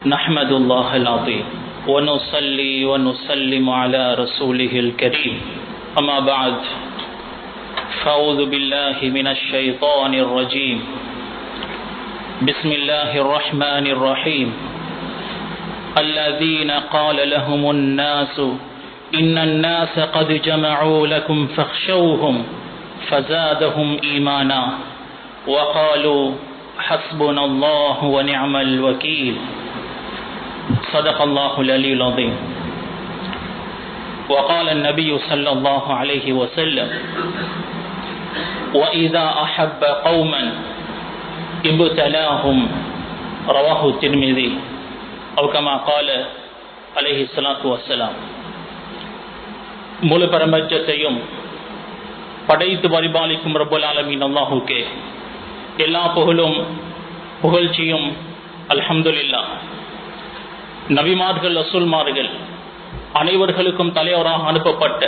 نحمد الله العظيم ونصلي ونسلم على رسوله الكريم أما بعد فأعوذ بالله من الشيطان الرجيم بسم الله الرحمن الرحيم الذين قال لهم الناس إن الناس قد جمعوا لكم فاخشوهم فزادهم إيمانا وقالوا حسبنا الله ونعم الوكيل صدق الله العلي العظيم وقال النبي صلى الله عليه وسلم وإذا أحب قوما ابتلاهم رواه الترمذي أو كما قال عليه الصلاة والسلام. முழு பிரபஞ்சத்தையும் படைத்து பரிபாலிக்கும் ரப்பல் ஆலமீன் அல்லாஹ்வுக்கே எல்லா புகழும் புகழ்ச்சியும் அல்ஹம்துலில்லாஹ். நபிமார்கள் ரசூல்மார்கள் அனைவர்களுக்கும் தலைவராக அனுப்பப்பட்ட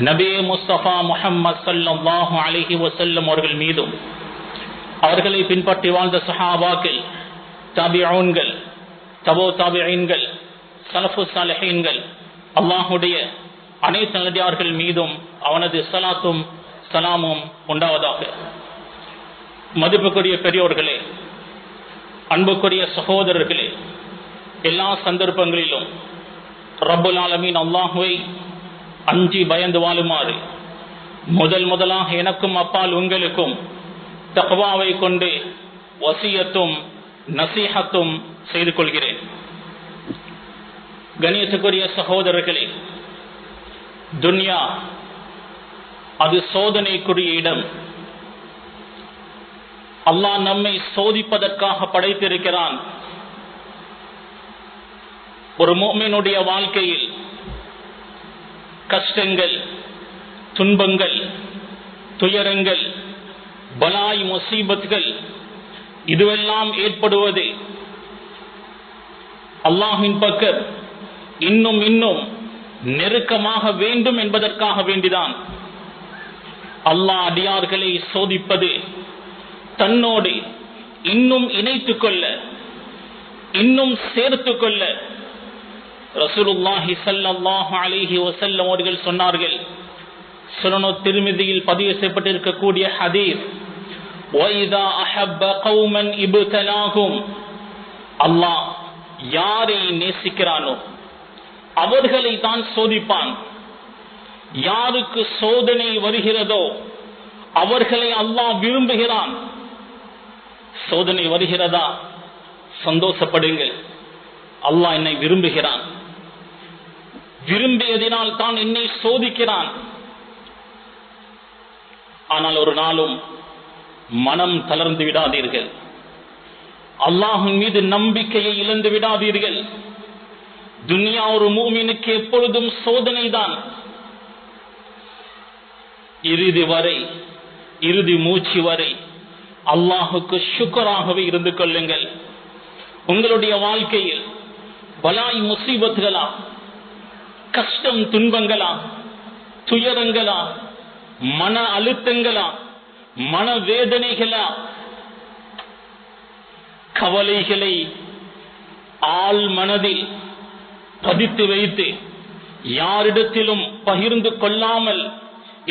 நபியே முஸ்தபா முஹம்மது ஸல்லல்லாஹு அலைஹி வஸல்லம் அவர்கள் மீதும் அவர்களை பின்பற்றி வாழ்ந்த சஹாபாக்கள், தாபிஊன்கள், தபோ தாபிஈன்கள், ஸலஃபு ஸாலிஹீன்கள், அல்லாஹ்வுடைய அனைத்து நல்லடியார்கள் மீதும் அவனது ஸலாத்தும் ஸலாமும் உண்டாவதாக. மதிப்புக்குரிய பெரியோர்களே, அன்புக்குரிய சகோதரர்களே, எல்லா சந்தர்ப்பங்களிலும் ரப்பல் ஆலமீன் அல்லாஹ்வை அஞ்சி பயந்து வாழுமாறு முதலாக எனக்கும் அப்பால் உங்களுக்கும் தக்வாவை கொண்டு வசியத்தும் நசீஹத்தும் செய்து கொள்கிறேன். கண்ணியத்துக்குரிய சகோதரர்களே, துன்யா அது சோதனைக்குரிய இடம். அல்லாஹ் நம்மை சோதிப்பதற்காக படைத்திருக்கிறான். ஒரு முஃமினுடைய வாழ்க்கையில் கஷ்டங்கள், துன்பங்கள், துயரங்கள், பலாய், முசீபத்கள் இதுவெல்லாம் ஏற்படுவது அல்லாஹ்வின் பக்கம் இன்னும் நெருக்கமாக வேண்டும் என்பதற்காக வேண்டிதான். அல்லாஹ் அடியார்களை சோதிப்பது தன்னோடு இன்னும் இணைத்துக் கொள்ள, இன்னும் சேர்த்துக் கொள்ள. ரசூலுல்லாஹி ஸல்லல்லாஹு அலைஹி வஸல்லம் அவர்கள் சொன்னார்கள், சுனனு திர்மிதியில் பதிவு செய்யப்பட்டிருக்கக்கூடிய ஹதீஸ், وَإِذَا أَحَبَّ قَوْمًا ابْتَلَاهُمْ, அல்லாஹ் யாரை நேசிக்கிறானோ அவர்களை தான் சோதிப்பான். யாருக்கு சோதனை வருகிறதோ அவர்களை அல்லாஹ் விரும்புகிறான். சோதனை வருகிறதா, சந்தோஷப்படுங்கள். அல்லாஹ் என்னை விரும்புகிறான், விரும்பியதினால் தான் என்னை சோதிக்கிறான். ஆனால் ஒரு நாளும் மனம் தளர்ந்து விடாதீர்கள். அல்லாஹ்வின் மீது நம்பிக்கையை இழந்து விடாதீர்கள். துன்யா ஒரு மூமினுக்கு எப்பொழுதும் சோதனை தான். இறுதி வரை, இறுதி மூச்சு வரை அல்லாஹுக்கு ஷுக்ராகவே இருந்து கொள்ளுங்கள். உங்களுடைய வாழ்க்கையில் பலாய் முசீபத்துகளா, கஷ்டம் துன்பங்களா, துயரங்களா, மன அழுத்தங்களா, மனவேதனைகளா, கவலைகளை ஆள் மனதில் பதித்து வைத்து யாரிடத்திலும் பகிர்ந்து கொள்ளாமல்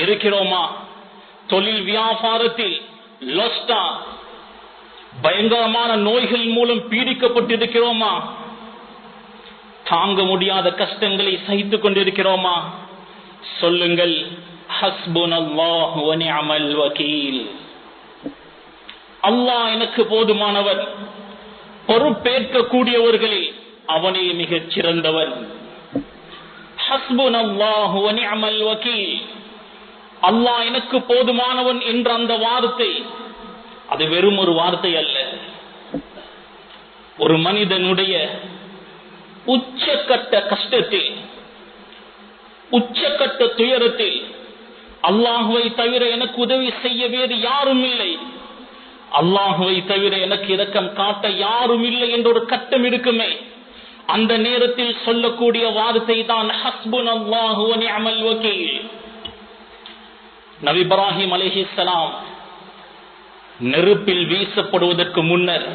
இருக்கிறோமா? தொழில் வியாபாரத்தில் லொஸ்டா, பயங்கரமான நோய்கள் மூலம் பீடிக்கப்பட்டிருக்கிறோமா? தாங்க முடியாத கஷ்டங்களை சகித்துக் கொண்டிருக்கிறோமா? சொல்லுங்கள், ஹஸ்புனல்லாஹு வ நிஅமல் வகீல். அல்லாஹ் எனக்கு போதுமானவன், பொறுப்பேற்க கூடியவர்களில் அவனே மிகச் சிறந்தவன். ஹஸ்புனல்லாஹு வ நிஅமல் வகீல். அல்லாஹ் எனக்கு போதுமானவன் என்ற அந்த வார்த்தை அது வெறும் ஒரு வார்த்தை அல்ல. ஒரு மனிதனுடைய உச்சக்கட்ட கஷ்டத்தில், உச்சக்கட்ட துயரத்தில் அல்லாஹ்வை தவிர எனக்கு உதவி செய்ய வேறு யாரும் இல்லை, அல்லாஹ்வை தவிர எனக்கு இரக்கம் காட்ட யாரும் இல்லை என்ற ஒரு கட்டம் இருக்குமே, அந்த நேரத்தில் சொல்லக்கூடிய வார்த்தை தான் ஹஸ்புனல்லாஹு வ நிஅமல் வகீல். நபி இப்ராஹிம் அலைஹிஸ்ஸலாம் நெருப்பில் வீசப்படுவதற்கு முன்னர்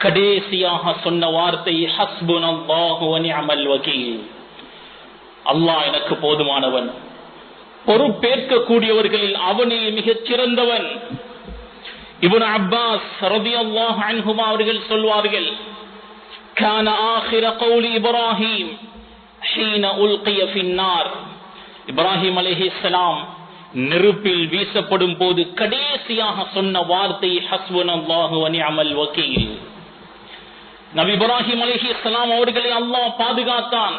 கடைசியாக சொன்ன வார்த்தை ஹஸ்புனல்லாஹு வ நிஅமல் வகீல். அல்லாஹ் எனக்கு போதுமானவன், பொறுப்பேற்கக்கூடியவர்களில் அவனே மிகச் சிறந்தவன். இப்னு அப்பாஸ் ரலியல்லாஹு அன்ஹுமா அவர்கள் சொல்வார்கள், கான ஆகிர கௌலி இப்ராஹிம் ஹீன உல்கிய ஃபின்னார். இப்ராஹிம் அலைஹிஸ்ஸலாம் நெருப்பில் வீசப்படும் போது கடைசியாக சொன்ன வார்த்தை ஹஸ்புனல்லாஹு வ நிஅமல் வகீல். நபி இப்ராஹிம் அலைஹிஸ்ஸலாம் அவர்களை அல்லாஹ் பாதுகாத்தான்.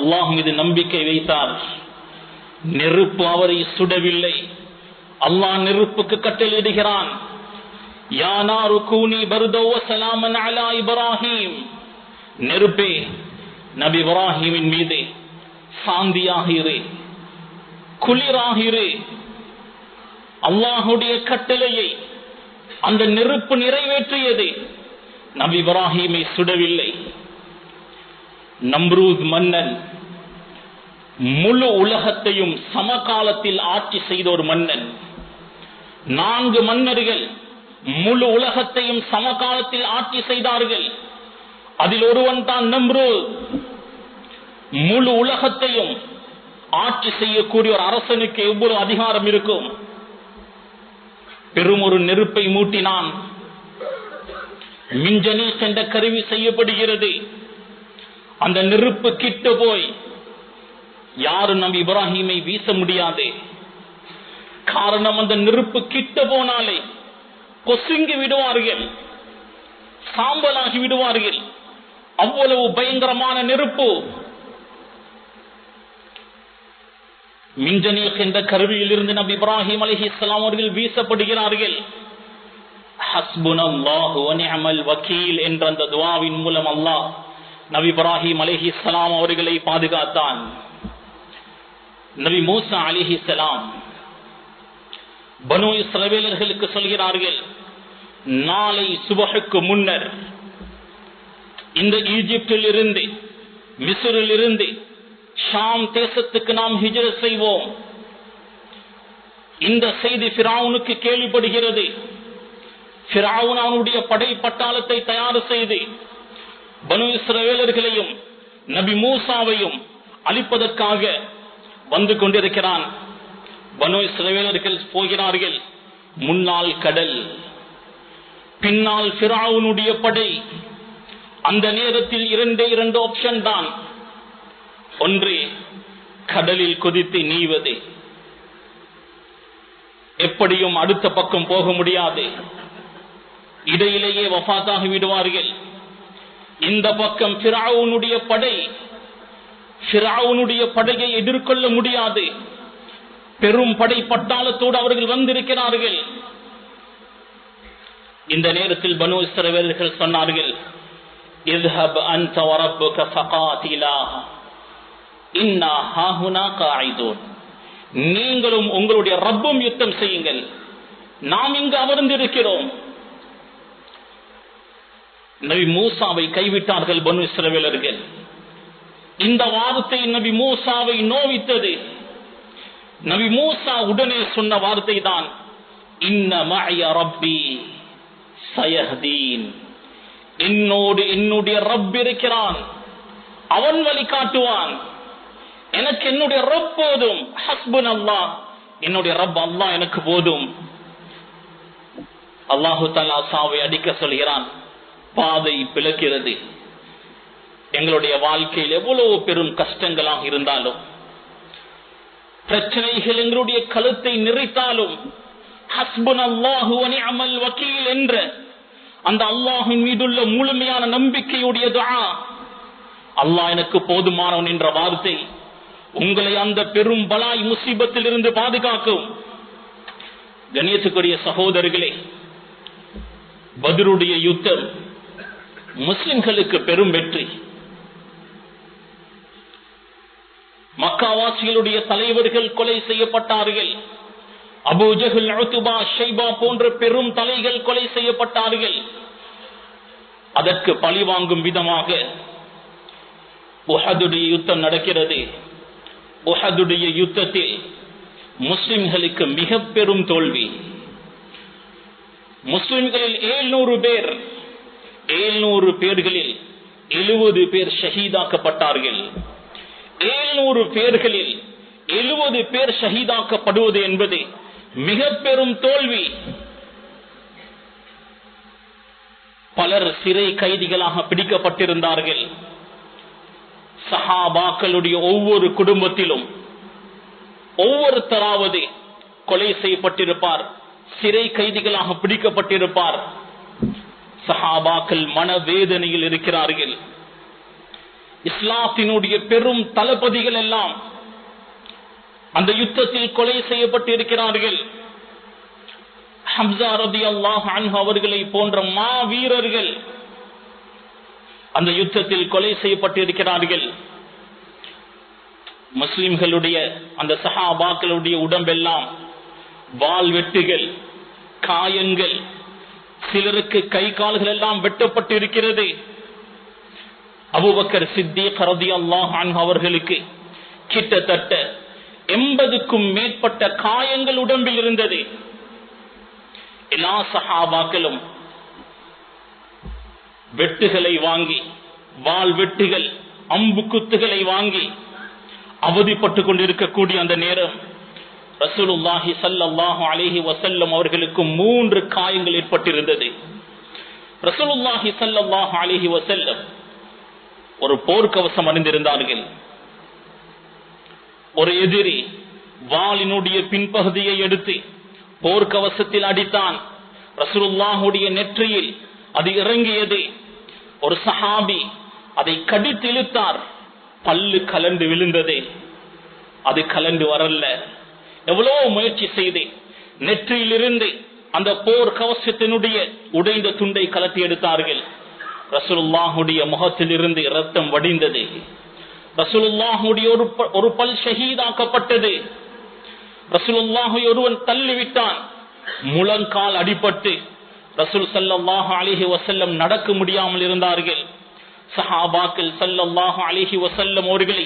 அல்லாஹ் மீது நம்பிக்கை வைத்தார். நெருப்பு அவரை சுடவில்லை. அல்லாஹ் நெருப்புக்கு கட்டளையிடுகிறான், யா நாரு கூனி பர்தவ ஸலாமன் அலா இப்ராஹிம். நெருப்பே, நபி இப்ராஹிமின் மீது சாந்தியாக இரு, குளிராக இரு. அல்லாஹுடைய கட்டளையை அந்த நெருப்பு நிறைவேற்றியது. நபி இப்ராஹிமை சுடவில்லை. நம்ரூத் மன்னன் முழு உலகத்தையும் சமகாலத்தில் ஆட்சி செய்த ஒரு மன்னன். 4 மன்னர்கள் முழு உலகத்தையும் சமகாலத்தில் ஆட்சி செய்தார்கள். அதில் ஒருவன் தான் நம்ரூத். முழு உலகத்தையும் ஆட்சி செய்யக்கூடிய ஒரு அரசனுக்கு எவ்வளவு அதிகாரம் இருக்கும்? பெரும் ஒரு நெருப்பை மூட்டினான். மின்ஜனீஸ் என்ற கருவி செய்யப்படுகிறது. அந்த நெருப்பு கிட்ட போய் யாரும் நபி இப்ராஹிமை வீச முடியாது. காரணம், அந்த நெருப்பு கிட்ட போனாலே கொசுங்கி விடுவார்கள், சாம்பலாகி விடுவார்கள். அவ்வளவு பயங்கரமான நெருப்பு. மின்ஜனீஸ் என்ற கருவியில் இருந்து நபி இப்ராஹிம் அலைஹிஸ்ஸலாம் அவர்கள் வீசப்படுகிறார்கள். ஹஸ்புனல்லாஹு வ நிஅமல் வகீல் என்ற அந்த துஆவின் மூலம் அல்லாஹ் நபி இப்ராஹிம் அலைஹிஸ்ஸலாம் அவர்களை பாதுகாத்தான். நபி மூசா அலைஹிஸ்ஸலாம் பனு இஸ்ரவேலர்களுக்கு சொல்கிறார்கள், நாளை சுபஹுக்கு முன்னர் இந்த ஈஜிப்தில் இருந்து, மிஸ்ரில் இருந்து ஷாம் தேசத்துக்கு நாம் ஹிஜ்ரத் செய்வோம். இந்த செய்தி ஃபிரௌனுக்கு கேள்விப்படுகிறது. ஃபிரௌன் அவனுடைய படை பட்டாளத்தை தயார் செய்து பனு இஸ்ரவேலர்களையும் நபி மூசாவையும் அழிப்பதற்காக வந்து கொண்டிருக்கிறான். பனு இஸ்ரவேலர்கள் போகிறார்கள். முன்னால் கடல், பின்னால் ஃபிரௌனுடைய படை. அந்த நேரத்தில் 2 ஆப்ஷன் தான். ஒன்று, கடலில் கொதித்து நீவது. எப்படியும் அடுத்த பக்கம் போக முடியாது, இடையிலேயே வஃபாத்தாகி விடுவார்கள். இந்த பக்கம் ஃபிரௌனுடைய படை, ஃபிரௌனுடைய படையை எதிர்கொள்ள முடியாது. பெரும் படை பட்டாளத்தோடு அவர்கள் வந்திருக்கிறார்கள். இந்த நேரத்தில் பனு இஸ்ரவேலர்கள் சொன்னார்கள், இذهب أنت وربك فقاتلا إنا هاهنا قاعدون. நீங்களும் உங்களுடைய ரப்பும் யுத்தம் செய்யுங்கள், நாம் இங்கு அமர்ந்திருக்கிறோம். நபி மூசாவை கைவிட்டார்கள் பனு இஸ்ரவேலர்கள். இந்த வார்த்தை நபி மூசாவை நோவித்தது. நபி மூசா உடனே சொன்ன வார்த்தை தான், இன்ன மஅய ரப்பி சயஹ்தீன். என்னோடு என்னுடைய ரப் இருக்கிறான், அவன் வழிகாட்டுவான். எனக்கு என்னுடைய ரப் போதும். ஹஸ்புனல்லாஹ், என்னுடைய ரப் அல்லாஹ் எனக்கு போதும். அல்லாஹு தஆலா சாவை அடிக்க சொல்கிறான். பாதை பிளக்கிறது. எங்களுடைய வாழ்க்கையில் எவ்வளவு பெரும் கஷ்டங்களாக இருந்தாலும், பிரச்சனைகள் எங்களுடைய கழுத்தை நிறைத்தாலும், ஹஸ்புனல்லாஹு வ நிஅமல் வகீல் என்ற அந்த அல்லாஹ்வின் மீதுள்ள முழுமையான நம்பிக்கையுடைய துஆ, அல்லாஹ் எனக்கு போதுமானவன் என்ற வார்த்தை உங்களை அந்த பெரும் பலாய் முசீபத்தில் இருந்து பாதுகாக்கும். கண்ணியத்துக்குரிய சகோதரர்களே, பத்ருடைய யுத்தம் முஸ்லிம்களுக்கு பெரும் வெற்றி. மக்காவாசிகளுடைய தலைவர்கள் கொலை செய்யப்பட்டார்கள். அபூ ஜஹல், உத்பா, ஷைபா போன்ற பெரும் தலைகள் கொலை செய்யப்பட்டார்கள். அதற்கு பழி வாங்கும் விதமாக உஹதுடைய யுத்தம் நடக்கிறது. உஹதுடைய யுத்தத்தில் முஸ்லிம்களுக்கு மிக பெரும் தோல்வி. முஸ்லிம்களில் 700 பேர் 700 பேர்களில் 70 பேர் ஷஹீதாக்கப்பட்டார்கள். 700 பேர்களில் 70 பேர் ஷஹீதாக்கப்படுவது என்பது மிக பெரும் தோல்வி. பலர் சிறை கைதிகளாக பிடிக்கப்பட்டிருந்தார்கள். சஹாபாக்களுடைய ஒவ்வொரு குடும்பத்திலும் ஒவ்வொருத்தராவது கொலை செய்யப்பட்டிருப்பார், சிறை கைதிகளாக பிடிக்கப்பட்டிருப்பார். சஹாபாக்கள் மனவேதனையில் இருக்கிறார்கள். இஸ்லாத்தினுடைய பெரும் தளபதிகள் எல்லாம் அந்த யுத்தத்தில் கொலை செய்யப்பட்டிருக்கிறார்கள். ஹம்ஸா ரலியல்லாஹு அன்ஹு அவர்களை போன்ற மாவீரர்கள் அந்த யுத்தத்தில் கொலை செய்யப்பட்டிருக்கிறார்கள். முஸ்லிம்களுடைய அந்த சஹாபாக்களுடைய உடம்பெல்லாம் வாள் வெட்டுகள், காயங்கள், சிலருக்கு கை கால்கள் எல்லாம் வெட்டப்பட்டிருக்கிறது. அபூபக்கர் சித்தீக் ரலியல்லாஹு அன்ஹு அவர்களுக்கு கிட்டத்தட்ட 80க்கும் மேற்பட்ட காயங்கள் உடம்பில் இருந்தது. எல்லா சஹாபாக்களும் வெட்டுகளை வாங்கி, வாள் வெட்டுகள், அம்பு குத்துகளை வாங்கி அவதிப்பட்டுக் கொண்டிருக்கக்கூடிய அந்த நேரம் ரசூலுல்லாஹி ஸல்லல்லாஹு அலைஹி வஸல்லம் அவர்களுக்கு 3 காயங்கள் ஏற்பட்டிருந்தது. ரசூலுல்லாஹி ஸல்லல்லாஹு அலைஹி வஸல்லம் ஒரு போர்க்கவசம் அணிந்திருந்தார்கள். ஒரு எதிரி வாளினுடைய பின்பகுதியை எடுத்து போர்க்கவசத்தில் அடித்தான். ரசூலுல்லாஹுடைய நெற்றியில் அது இறங்கியது. ஒரு சஹாபி அதை கடித்து இழுத்தார். பல்லு கலண்டு விழுந்தது. அது கலண்டு வரல. எவ்வளவு முயற்சி செய்து நெற்றியிலிருந்து அந்த போர் கவசத்தினுடைய உடைந்த துண்டை கலட்டி எடுத்தார்கள். ரசூலுல்லாஹுடைய முகத்தில் இருந்து இரத்தம் வடிந்தது. ரசூலுல்லாஹுடைய ஒரு பல் ஷஹீதாக்கப்பட்டது. ரசூலுல்லாஹை ஒருவன் தள்ளிவிட்டான். முழங்கால் அடிபட்டு ரசூல் ஸல்லல்லாஹு அலைஹி வஸல்லம் நடக்க முடியாமல் இருந்தார்கள். சஹாபாக்கள் ஸல்லல்லாஹு அலைஹி வஸல்லம் அவர்களை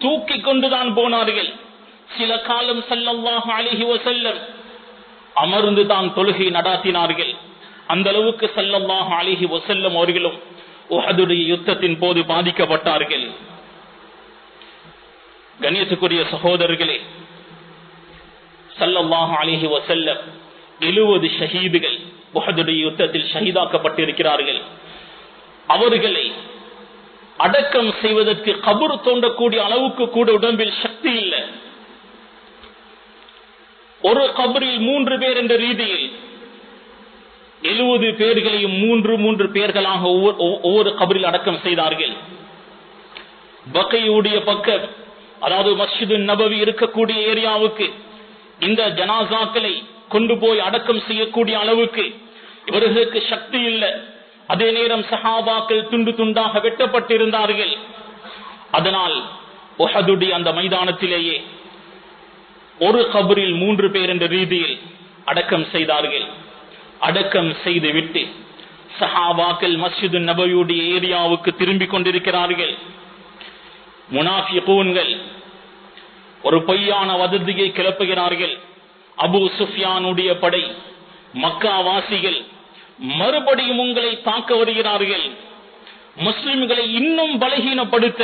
தூக்கி கொண்டுதான் போனார்கள். சில காலம் ஸல்லல்லாஹு அலைஹி வஸல்லம் அமர்ந்து தான் தொழுகை நடாத்தினார்கள். அந்த அளவுக்கு ஸல்லல்லாஹு அலைஹி வஸல்லம் அவர்களும் உஹதுடைய யுத்தத்தின் போது பாதிக்கப்பட்டார்கள். கண்ணியத்துக்குரிய சகோதரர்களே, ஸல்லல்லாஹு அலைஹி வஸல்லம் 70 ஷஹீதுகள் உஹதுடைய யுத்தத்தில் ஷஹீதாக்கப்பட்டிருக்கிறார்கள். அவர்களை அடக்கம் செய்வதற்கு கபர் தோண்டக்கூடிய அளவுக்கு கூட உடம்பில் சக்தி இல்லை. ஒரு கபரில் 3 பேர் என்ற ரீதியில் 70 பேர்களையும் 3 பேர்களாக ஒவ்வொரு கபரில் அடக்கம் செய்தார்கள். பக்கையுடைய பக்கம், அதாவது மஸ்ஜிது நபவி இருக்கக்கூடிய ஏரியாவுக்கு இந்த ஜனாசாக்களை கொண்டு போய் அடக்கம் செய்யக்கூடிய அளவுக்கு இவர்களுக்கு சக்தி இல்லை. அதே நேரம் சஹாபாக்கள் துண்டு துண்டாக வெட்டப்பட்டிருந்தார்கள். அதனால் உஹதுடைய அந்த மைதானத்திலேயே ஒரு கபரில் 3 பேர் என்ற ரீதியில் அடக்கம் செய்தார்கள். அடக்கம் செய்து விட்டு சஹாபாக்கள் மஸ்ஜிது நபவியுடைய ஏரியாவுக்கு திரும்பிக் கொண்டிருக்கிறார்கள். முனாஃபிகூன்கள் ஒரு பொய்யான வதந்தியை கிளப்புகிறார்கள். அபூ சுஃபியானுடைய படை, மக்கா வாசிகள் மறுபடியும் உங்களை தாக்க வருகிறார்கள். முஸ்லிம்களை இன்னும் பலகீனப்படுத்த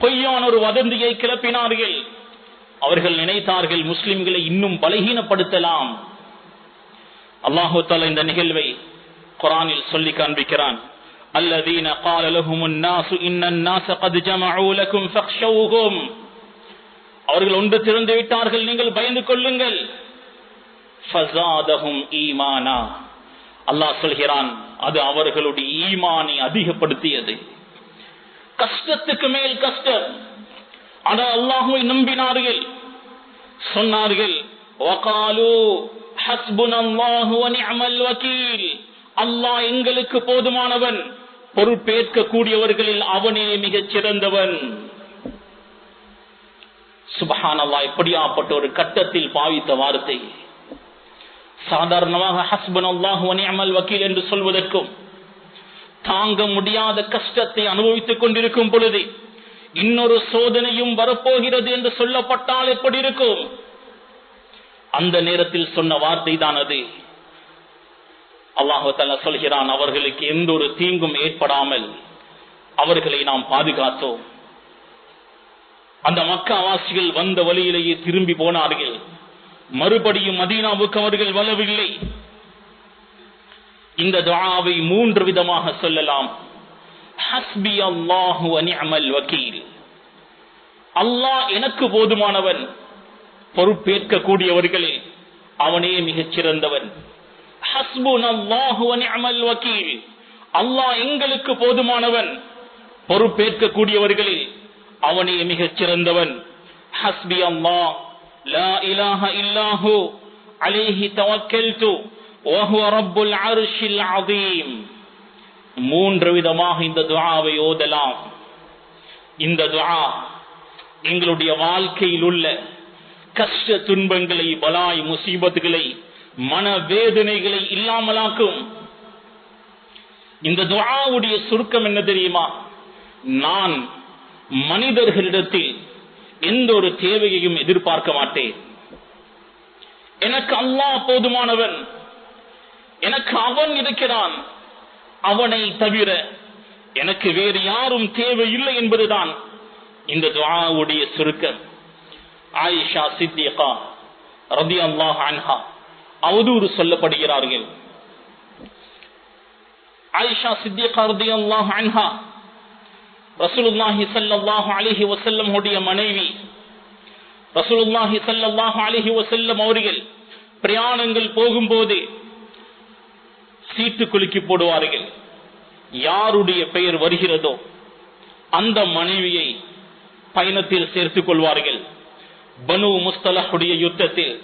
பொய்யான ஒரு வதந்தியை கிளப்பினார்கள். அவர்கள் நினைத்தார்கள் முஸ்லிம்களை இன்னும் பலகீனப்படுத்தலாம். அல்லாஹு தஆலா இந்த நிகழ்வை குர்ஆனில் சொல்லி காண்பிக்கிறான். அல்லதீன قال لهم الناس ان الناس قد جمعوا لكم فاخشوهم. அவர்கள் ஒன்று திரண்டு விட்டார்கள், நீங்கள் பயந்து கொள்ளுங்கள். ஃபஸாதஹும் ஈமானா. அல்லாஹ் சொல்கிறான், அது அவர்களுடைய ஈமானை அதிகப்படுத்தியது. கஷ்டத்துக்கு மேல் கஷ்டம். ஆனால் அல்லாஹ்வை நம்பினார்கள். சொன்னார்கள், வகாலு ஹஸ்புனல்லாஹு வ நிஅமல் வகீல். அல்லாஹ் எங்களுக்கு போதுமானவன், பொறுப்பேற்க கூடியவர்களில் அவனே மிகச் சிறந்தவன். சுப்ஹானல்லாஹ், எப்படியாப்பட்ட ஒரு கட்டத்தில் பாவித்த வார்த்தை. சாதாரணமாக ஹஸ்புனல்லாஹு வ நிஅமல் வகீல் என்று சொல்வதற்கும், தாங்க முடியாத கஷ்டத்தை அனுபவித்துக் கொண்டிருக்கும் பொழுது இன்னொரு சோதனையும் வரப்போகிறது என்று சொல்லப்பட்டால் எப்படி இருக்கும்? அந்த நேரத்தில் சொன்ன வார்த்தை தான் அது. அல்லாஹ் தஆலா சொல்கிறான், அவர்களுக்கு எந்த ஒரு தீங்கும் ஏற்படாமல் அவர்களை நாம் பாதுகாத்தோம். அந்த மக்காவாசிகள் வந்த வழியிலேயே திரும்பி போனார்கள். மறுபடியும் மதீனாவுக்கு அவர்கள் வரவில்லை. இந்த துஆவை 3 விதமாக சொல்லலாம். ஹஸ்பி அல்லாஹு வ நிஅமல் வக்கீல், அல்லாஹ் எனக்கு போதுமானவன், பொறுப்பேற்க கூடியவர்களே அவனே மிகச் சிறந்தவன். ஹஸ்புனல்லாஹு வ நிஅமல் வக்கீல், அல்லாஹ் எங்களுக்கு போதுமானவன், பொறுப்பேற்க கூடியவர்களே அவனே மிகச் சிறந்தவன். ஹஸ்பி அல்லாஹ் லா இலாஹ இல்லாஹு அலைஹி தவக்கல்து வ ஹுவ ரப்புல் அர்ஷில் அஸீம். 3 விதமாக இந்த துஆவை ஓதலாம். இந்த துஆ எங்களுடைய வாழ்க்கையில் உள்ள கஷ்ட துன்பங்களை, பலாய் முசீபத்துகளை, மனவேதனைகளை இல்லாமலாக்கும். இந்த துஆவுடைய சுருக்கம் என்ன தெரியுமா? நான் மனிதர்களிடத்தில் எந்த ஒரு தேவையையும் எதிர்பார்க்க மாட்டேன். எனக்கு அல்லாஹ் போதுமானவன், எனக்கு அவன் இருக்கிறான், அவனை தவிர எனக்கு வேறு யாரும் தேவையில்லை என்பதுதான் இந்த துஆவுடைய சுருக்கம். ஆயிஷா சித்திகா ரலியல்லாஹு அன்ஹா அவதூறு சொல்லப்படுகிறார்கள். ஆயிஷா சித்திகா ரலியல்லாஹு அன்ஹா ரசூலுல்லாஹி ஸல்லல்லாஹு அலைஹி வஸல்லம் உடைய மனைவி. ரசூலுல்லாஹி ஸல்லல்லாஹு அலைஹி வஸல்லம் அவர்கள் பிரயாணங்கள் போகும்போது சீட்டு குலுக்கி போடுவார்கள். யாருடைய பெயர் வருகிறதோ அந்த மனைவியை பயணத்தில் சேர்த்துக் கொள்வார்கள். பனு முஸ்தலஹுடைய யுத்தத்தில்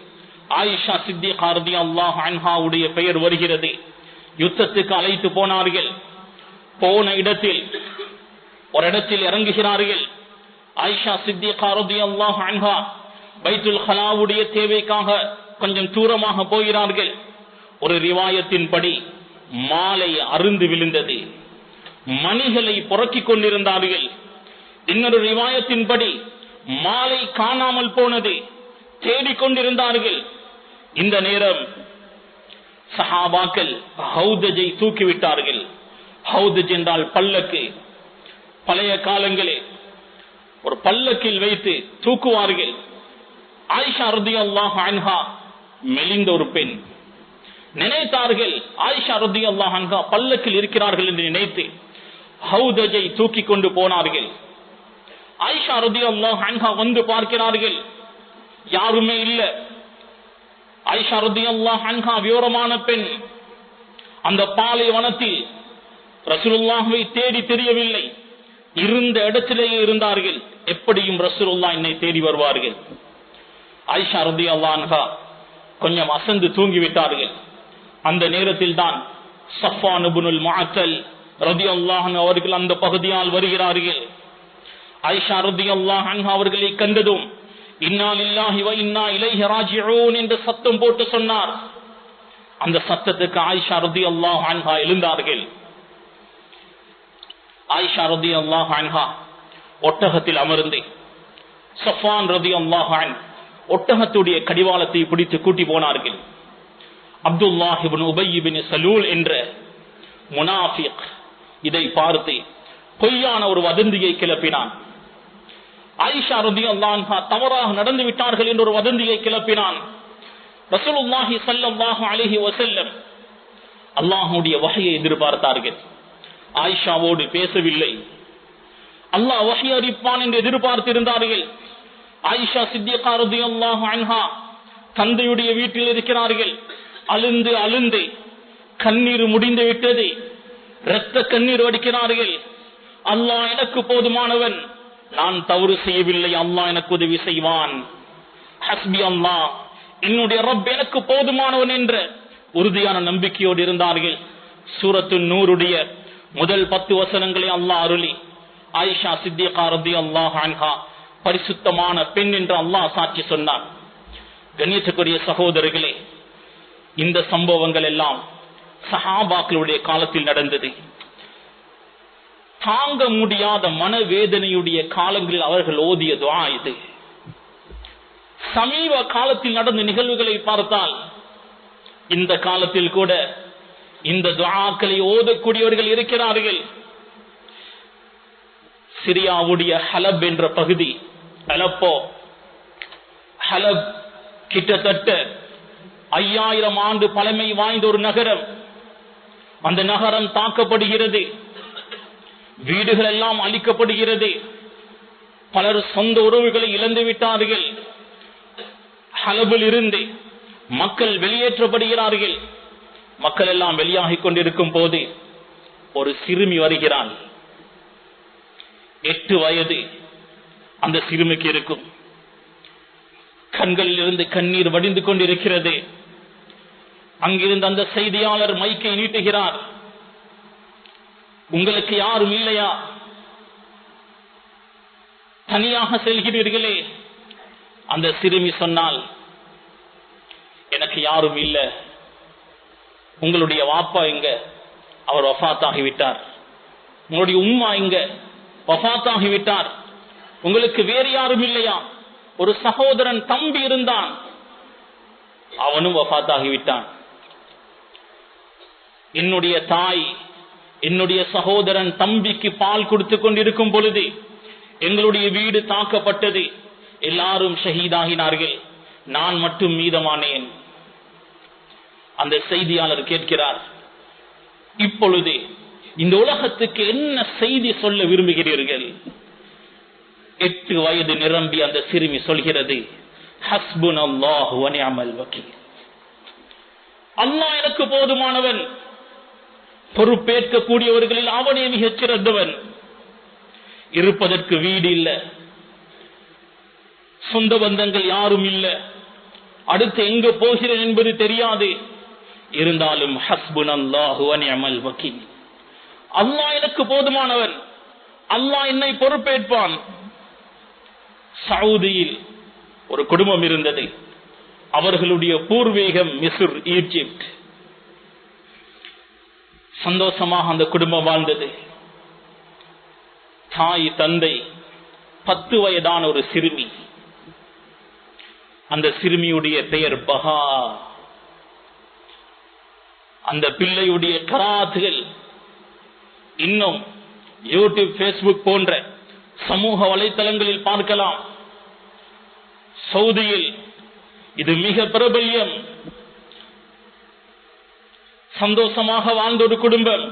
ஆயிஷா சித்திகா ரலியல்லாஹு அன்ஹாவுடைய பெயர் வருகிறது. யுத்தத்துக்கு அழைத்து போனார்கள். போன இடத்தில் ஒரு இடத்தில் இறங்குகிறார்கள். ஆயிஷா சித்திகா ரலியல்லாஹு அன்ஹா பைத்துல் ஹலாவுடைய தேவைக்காக கொஞ்சம் தூரமாக போகிறார்கள். ஒரு ரிவாயத்தின்படி மாலை அருந்து விழுந்தது. மணிகளை புரக்கிக் கொண்டிருந்தார்கள். இன்னொரு ரிவாயத்தின்படி மாலை காணாமல் போனது, தேடிக்கொண்டிருந்தார்கள். இந்த நேரம் சஹாபாக்கள் ஹவுதஜை தூக்கிவிட்டார்கள். ஹவுதஜ் என்றால் பல்லக்கு. பழைய காலங்களே ஒரு பல்லக்கில் வைத்து தூக்குவார்கள். ஆயிஷா ரலியல்லாஹு அன்ஹா மெலிந்த ஒரு பெண். நினைத்தார்கள் ஆயிஷா ரலியல்லாஹு அன்ஹா பல்லக்கில் இருக்கிறார்கள் என்று நினைத்து ஹவுதஜை தூக்கி கொண்டு போனார்கள். ஆயிஷா ரலியல்லாஹு அன்ஹா வந்து பார்க்கிறார்கள், யாருமே இல்லை. ஆயிஷா ரலியல்லாஹு அன்ஹா விவரமான பெண். அந்த பாலைவனத்தில் ரசூலுல்லாஹ்வை தேடி தெரியவில்லை. இருந்த இடத்திலேயே இருந்தார்கள். எப்படியும் ரசூலுல்லாஹ் என்னை தேடி வருவார்கள். ஆயிஷா ரலியல்லாஹு அன்ஹா கொஞ்சம் அசந்து தூங்கிவிட்டார்கள். அந்த நேரத்தில் தான் ஸஃப்வான் இப்னுல் முஅத்தல் ரலியல்லாஹு அன்ஹு அவர்கள் அந்த பகுதியால் வருகிறார்கள். ஆயிஷா ரலியல்லாஹு அன்ஹா அவர்களை கண்டதும் இன்னா லில்லாஹி வ இன்னா இலைஹி ராஜிஊன் என்று சத்தம் போட்டு சொன்னார். அந்த சத்தத்துக்கு ஆயிஷா ரலியல்லாஹு அன்ஹா எழுந்தார்கள். ஆயிஷா ரலியல்லாஹு அன்ஹா ஒட்டகத்தில் அமர்ந்து ஸஃப்வான் ரலியல்லாஹு அன்ஹு ஒட்டகத்துடைய கடிவாளத்தை பிடித்து கூட்டி போனார்கள். அப்துல்லாஹ் இப்னு உபய் இப்னு சலூல் என்ற முனாஃபிக் இதை பார்த்து பொய்யான ஒரு வதந்தியை கிளப்பினான். ஆயிஷா ரலியல்லாஹு அன்ஹா தவறாக நடந்து விட்டார்கள் என்ற ஒரு வதந்தியை கிளப்பினான். ரசூலுல்லாஹி ஸல்லல்லாஹு அலைஹி வஸல்லம் அல்லாஹ்வுடைய வஹயை எதிர்பார்த்தார்கள். ஆயிஷாவோடு பேசவில்லை. அல்லாஹ் வஹி அறிவிப்பான் என்று எதிர்பார்த்திருந்தார்கள். ஆயிஷா சித்திகா ரலியல்லாஹு அன்ஹா தந்தையுடைய வீட்டில் இருக்கிறார்கள். அழுந்து அழுந்து கண்ணீர் முடிந்து விட்டது. இரத்த கண்ணீர் வடிக்கிறார்கள். அல்லாஹ் எனக்கு போதுமானவன், நான் தவறு செய்யவில்லை, அல்லாஹ் எனக்கு உதவி செய்வான். ஹஸ்பி அல்லாஹ், என்னுடைய ரப் எனக்கு போதுமானவன் என்ற உறுதியான நம்பிக்கையோடு இருந்தார்கள். சூரத்து நூருடைய முதல் 10 வசனங்களை அல்லாஹ் அருளி ஆயிஷா சித்திகா ரலியல்லாஹு அன்ஹா பரிசுத்தமான பெண் என்று அல்லாஹ் சாட்சி சொன்னார். கண்ணியத்துக்குரிய சகோதரர்களே, இந்த சம்பவங்கள் எல்லாம் சஹாபாக்களுடைய காலத்தில் நடந்தது. தாங்க முடியாத மனவேதனையுடைய காலங்களில் அவர்கள் ஓதிய துஆ இது. சமீப காலத்தில் நடந்த நிகழ்வுகளை பார்த்தால் இந்த காலத்தில் கூட இந்த துஆக்களை ஓதக்கூடியவர்கள் இருக்கிறார்கள். சிரியாவுடைய ஹலப் என்ற பகுதி, அலப்போ, ஹலப் கிட்டத்தட்ட 5000 ஆண்டு பழமை வாய்ந்த ஒரு நகரம். அந்த நகரம் தாக்கப்படுகிறது, வீடுகள் எல்லாம் அழிக்கப்படுகிறது, பலர் சொந்த உறவுகளை இழந்து விட்டார்கள். ஹலபில் இருந்து மக்கள் வெளியேற்றப்படுகிறார்கள். மக்கள் எல்லாம் வெளியாகிக் கொண்டிருக்கும் போது ஒரு சிறுமி வருகிறாள். 8 வயது அந்த சிறுமிக்கு இருக்கும். கண்களில் இருந்து கண்ணீர் வடிந்து கொண்டிருக்கிறது. அங்கிருந்து அந்த செய்தியாளர் மைக்கை நீட்டுகிறார். உங்களுக்கு யாரும் இல்லையா? தனியாக செல்கிறீர்களே? அந்த சிறுமி சொன்னால், எனக்கு யாரும் இல்லை. உங்களுடைய வாப்பா எங்க? அவர் வஃபாத்தாகிவிட்டார். உங்களுடைய உம்மா எங்க? வஃபாத்தாகிவிட்டார். உங்களுக்கு வேறு யாரும் இல்லையா? ஒரு சகோதரன் தம்பி இருந்தான், அவனும் வஃபாத்தாகிவிட்டான். என்னுடைய தாய் என்னுடைய சகோதரன் தம்பிக்கு பால் கொடுத்து கொண்டிருக்கும் பொழுது எங்களுடைய வீடு தாக்கப்பட்டது. எல்லாரும் ஷஹீதாகினார்கள், நான் மட்டும் மீதமானேன். அந்த செய்தியாளர் கேட்கிறார், இப்பொழுது இந்த உலகத்துக்கு என்ன செய்தி சொல்ல விரும்புகிறீர்கள்? 8 வயது நிரம்பி அந்த சிறுமி சொல்கிறது, ஹஸ்புனல்லாஹு வ நிஅமல் வக்கீல். அல்லாஹ் எனக்கு போதுமானவன். பொறுப்பேற்கக்கூடியவர்களில் அவனே மிகச் சிறந்தவன். இருப்பதற்கு வீடு இல்லை, சொந்த பந்தங்கள் யாரும் இல்லை, அடுத்து எங்க போகிறேன் என்பது தெரியாது. இருந்தாலும் ஹஸ்புனல்லாஹு வ நிஅமல் வக்கீல், அல்லாஹ் எனக்கு போதுமானவன், அல்லாஹ் என்னை பொறுப்பேற்பான். சவுதியில் ஒரு குடும்பம் இருந்தது. அவர்களுடைய பூர்வீகம் மிஸ்ர், ஈஜிப்ட். சந்தோஷமாக அந்த குடும்பம் வாழ்ந்தது. தாய், தந்தை, 10 வயதான ஒரு சிறுமி. அந்த சிறுமியுடைய பெயர் பஹா. அந்த பிள்ளையுடைய கராத்துகள் இன்னும் யூடியூப், பேஸ்புக் போன்ற சமூக வலைத்தளங்களில் பார்க்கலாம். சவுதியில் இது மிக பிரபல்யம். சந்தோஷமாக வாழ்ந்த ஒரு குடும்பம்.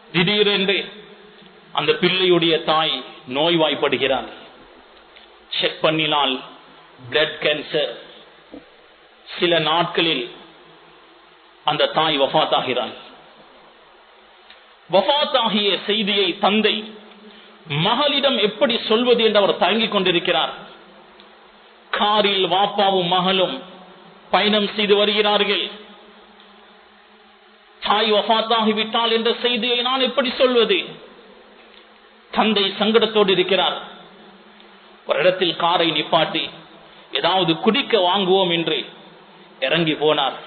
திடீரென்று அந்த பிள்ளையுடைய தாய் நோய்வாய்ப்படுகிறாள். செக் பண்ணினால் பிளட் கேன்சர். சில நாட்களில் அந்த தாய் வஃபாத்தாகிறாள். வஃபாத்தாகிய செய்தியை தந்தை மகளிடம் எப்படி சொல்வது என்று அவர் தயங்கிக் கொண்டிருக்கிறார். காரில் வாப்பாவும் மகளும் பயணம் செய்து வருகிறார்கள். தாய் வஃபாத்தாகிவிட்டால் என்ற செய்தியை நான் எப்படி சொல்வது? தந்தை சங்கடத்தோடு இருக்கிறார். ஒரு இடத்தில் காரை நிப்பாட்டி ஏதாவது குடிக்க வாங்குவோம் என்று இறங்கி போனார்.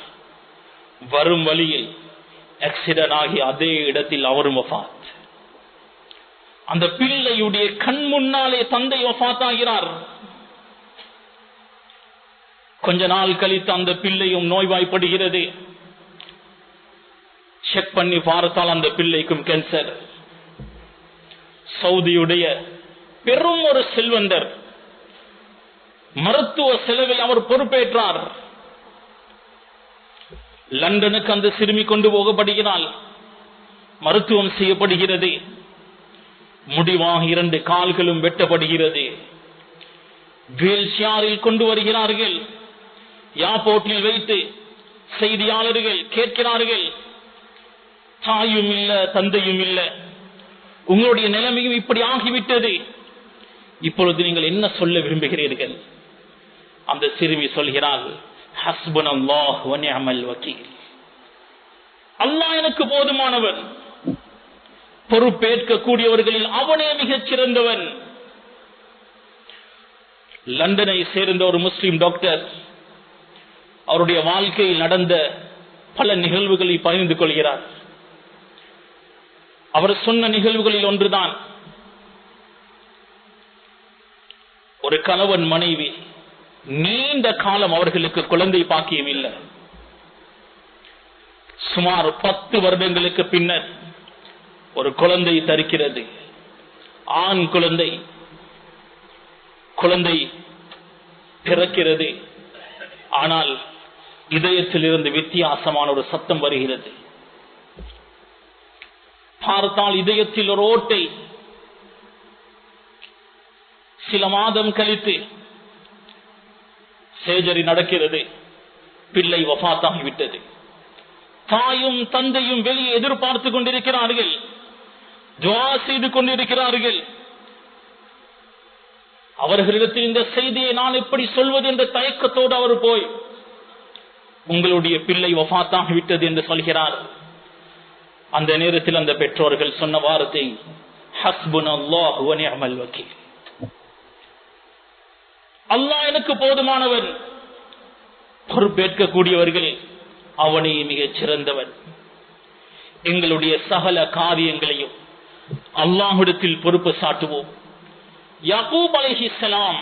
வரும் வழியில் ஆக்சிடென்ட் ஆகி அதே இடத்தில் அவரும் வஃபாத். அந்த பிள்ளையுடைய கண் முன்னாலே தந்தை வஃபாத்தாகிறார். கொஞ்ச நாள் கழித்து அந்த பிள்ளையும் நோய்வாய்ப்படுகிறது. செக் பண்ணி பார்த்தால் அந்த பிள்ளைக்கும் கேன்சர். சவுதியுடைய பெரும் ஒரு செல்வந்தர், மருத்துவ செலவை அவர் பொறுப்பேற்றார். லண்டனுக்கு அந்த சிறுமி கொண்டு போகப்படுகிறாள். மருத்துவம் செய்யப்படுகிறது. முடிவாக 2 கால்களும் வெட்டப்படுகிறது. வீல் சேரில் கொண்டு வருகிறார்கள். ஏர்போர்ட்டில் வைத்து செய்தியாளர்கள் கேட்கிறார்கள், தாயும் இல்ல, தந்தையும் இல்ல, உங்களுடைய நிலைமையும் இப்படி ஆகிவிட்டது, இப்பொழுது நீங்கள் என்ன சொல்ல விரும்புகிறீர்கள்? அந்த சிறுமி சொல்கிறாள், ஹஸ்புனல்லாஹு வ நிஅமல் வக்கீல், அல்லாஹ் எனக்கு போதுமானவன், பொறுப்பேற்க கூடியவர்களில் அவனே மிகச் சிறந்தவன். லண்டனை சேர்ந்த ஒரு முஸ்லிம் டாக்டர் அவருடைய வாழ்க்கையில் நடந்த பல நிகழ்வுகளை பகிர்ந்து கொள்கிறார். அவர் சொன்ன நிகழ்வுகளில் ஒன்றுதான், ஒரு கணவன் மனைவி நீண்ட காலம் அவர்களுக்கு குழந்தை பாக்கியம் இல்லை. சுமார் 10 வருடங்களுக்கு பின்னர் ஒரு குழந்தை தரிக்கிறது. ஆண் குழந்தை பிறக்கிறது. ஆனால் இதயத்திலிருந்து வித்தியாசமான ஒரு சத்தம் வருகிறது. பார்த்தால் இதயத்தில் ஒரு ஓட்டை. சில மாதம் கழித்து சர்ஜரி நடக்கிறது. பிள்ளை வஃபாத்தாகிவிட்டது. தாயும் தந்தையும் வெளியே எதிர்பார்த்து கொண்டிருக்கிறார்கள், துஆ செய்து கொண்டிருக்கிறார்கள். அவர்களிடத்தில் இந்த செய்தியை நான் எப்படி சொல்வது என்ற தயக்கத்தோடு அவர் போய் உங்களுடைய பிள்ளை வஃபாத்தாகிவிட்டது என்று சொல்கிறார். அந்த நேரத்தில் அந்த பெற்றோர்கள் சொன்ன வார்த்தை, ஹஸ்புனல்லாஹு வ நிஅமல் வக்கீல். அல்லாஹ் எனக்கு போதுமானவன், பொறுப்பேற்கக்கூடியவர்கள் அவனே மிகச் சிறந்தவன். எங்களுடைய சகல காரியங்களையும் அல்லாஹ்விடத்தில் பொறுப்பு சாட்டுவோம். யாக்கூப் அலைஹிஸ்ஸலாம்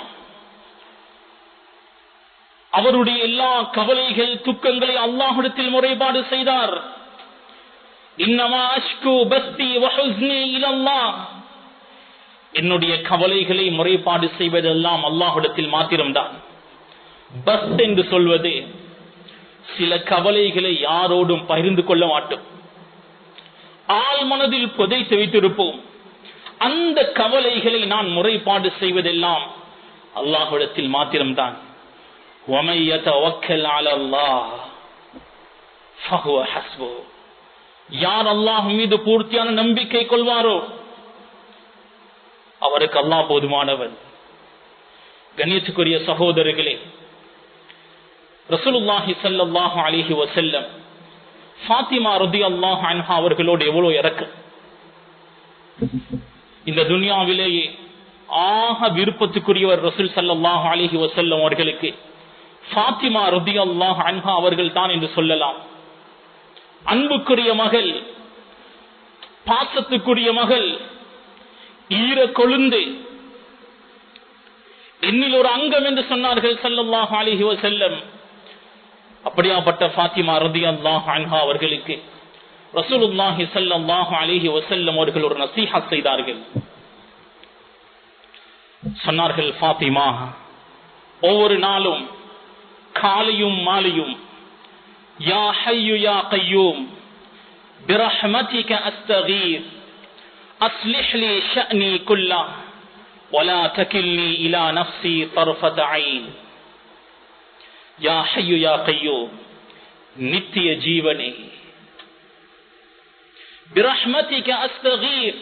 அவருடைய எல்லா கவலைகள் துக்கங்களை அல்லாஹ்விடத்தில் முறைப்பாடு செய்தார். இன்னமா அஷ்கு பஸ்தி வ ஹுஸ்னி இலல்லாஹ். என்னுடைய கவலைகளை முறைப்பாடு செய்வதெல்லாம் அல்லாஹ்விடத்தில் மாத்திரம்தான். பஸ் என்று சொல்வது சில கவலைகளை யாரோடும் பகிர்ந்து கொள்ள மாட்டோம், ஆள் மனதில் புதைத்து வைத்திருப்போம். அந்த கவலைகளை நான் முறைப்பாடு செய்வதெல்லாம் அல்லாஹ்விடத்தில் மாத்திரம்தான். وَمَن يَتَوَكَّلْ عَلَى اللَّهِ فَهُوَ حَسْبُهُ. யார் அல்லாஹ் மீது பூர்த்தியான நம்பிக்கை கொள்வாரோ அவருக்கு அல்லாஹ் போதுமானவன். கண்ணியத்துக்குரிய சகோதரர்களே, ரசூலுல்லாஹி ஸல்லல்லாஹு அலைஹி வஸல்லம் ஃபாத்திமா ரலியல்லாஹு அன்ஹா அவர்களோடு எவ்வளவு இரக்கம். இந்த துனியாவிலேயே ஆக விருப்பத்துக்குரியவர் ரசூல் ஸல்லல்லாஹு அலைஹி வஸல்லம் அவர்களுக்கு ஃபாத்திமா ரலியல்லாஹு அன்ஹா அவர்கள் தான் என்று சொல்லலாம். அன்புக்குரிய மகள், பாசத்துக்குரிய மகள், ஈர கொழுந்து, என்னில் ஒரு அங்கம் என்று சொன்னார்கள் ஸல்லல்லாஹு அலைஹி வஸல்லம். அப்படியாப்பட்ட ஃபாத்திமா ரலியல்லாஹு அன்ஹா அவர்களுக்கு ரசூலுல்லாஹி ஸல்லல்லாஹு அலைஹி வஸல்லம் அவர்கள் ஒரு நசீஹத் செய்தார்கள். சொன்னார்கள், ஃபாத்திமா, ஒவ்வொரு நாளும் காலையும் மாலையும் யா ஹய்யு யா கய்யூம் பிரஹ்மதிக அஸ்தகீர் அஸ்லிஹ் லி ஷஅனி குல்லஹ் வலா தகில்னி இலா நஃப்ஸி தர்ஃபத ஐன். யா ஹய்யு யா கய்யூம், நித்திய ஜீவனே, பிரஹ்மதிக அஸ்தகீர்,